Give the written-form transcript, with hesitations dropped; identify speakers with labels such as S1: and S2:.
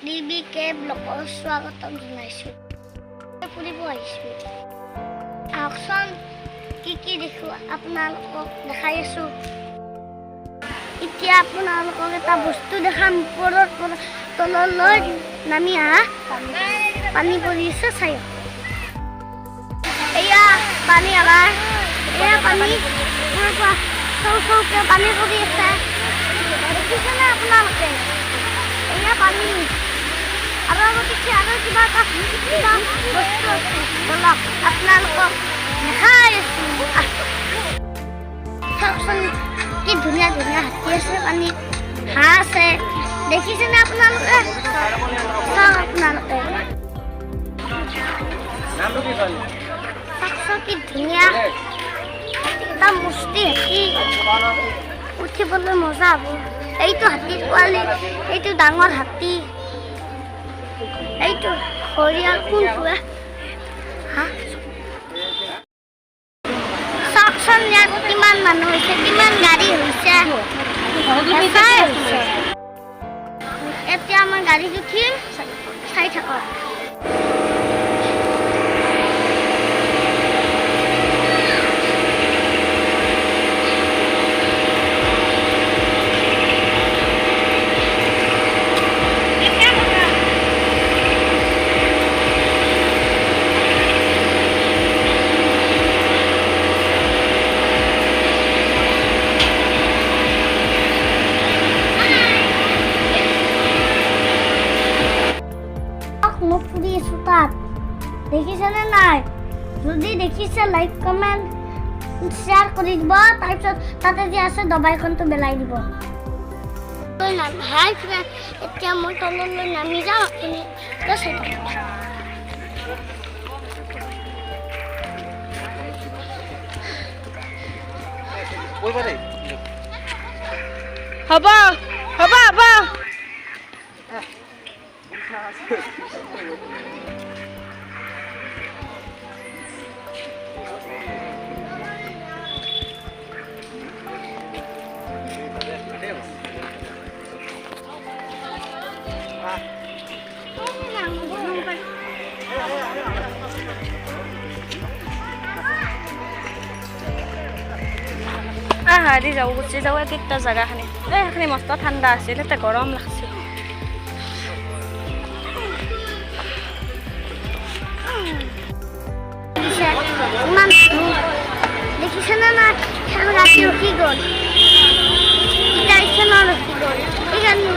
S1: ডিবিকে ব্লকৰ স্বাগতম জনাইছোঁ। ফুৰিব আহিছোঁ। আহকচোন কি দেখো আপোনালোকক দেখাই আছোঁ। এতিয়া আপোনালোকক এটা বস্তু দেখাম। ওপৰৰ পৰা তললৈ নামি পানী পৰি আছে চাই। এয়া পানী আহাৰ। এয়া পানী ওপৰৰ পৰা চৌকে পানী পৰি আছে। দেখিছেনে আপোনালোকে? এয়া পানী আৰু পিছে আৰু কিবা বস্তু আছে। বলক আপোনালোকক দেখাই আছোঁ। চাওকচোন কি ধুনীয়া ধুনীয়া হাতী আছে, পানীত হাঁহ আছে। দেখিছেনে আপোনালোকে? চাওক আপোনালোকে চাওকচোন কি ধুনীয়া এটা মস্তি হাতী। উঠিবলৈ মজা হ'ব। এইটো হাতীৰ পোৱালি, এইটো ডাঙৰ হাতী, এইটো ঘৰিয়াল কোনটো? চাওকচোন ইয়াত কিমান মানুহ হৈছে, কিমান গাড়ী হৈছে। এতিয়া আমাৰ গাড়ীত উঠিম, চাই থাকক। মই ফুৰি আছোঁ তাত। দেখিছেনে নাই? যদি দেখিছে লাইক কমেণ্ট শ্বেয়াৰ কৰি দিব। তাৰপিছত তাতে যে আছে দবাইখনটো বেলাই দিব। হাই ফ্ৰেণ্ড, এতিয়া মই তললৈ নামি যাওঁ। আপুনি চাই থাকক।
S2: হ'ব হ'ব হ'ব। হাৰি যাওঁ, গুচি যাওঁ একটা জেগাখিনি। এইখিনি মস্ত ঠাণ্ডা আছিল, এতিয়া গৰম লাগছে।
S1: দেখিছেনে নাই? ৰাতি ৰখি গ'ল। এতিয়া ৰখি গ'ল। এইকাৰণে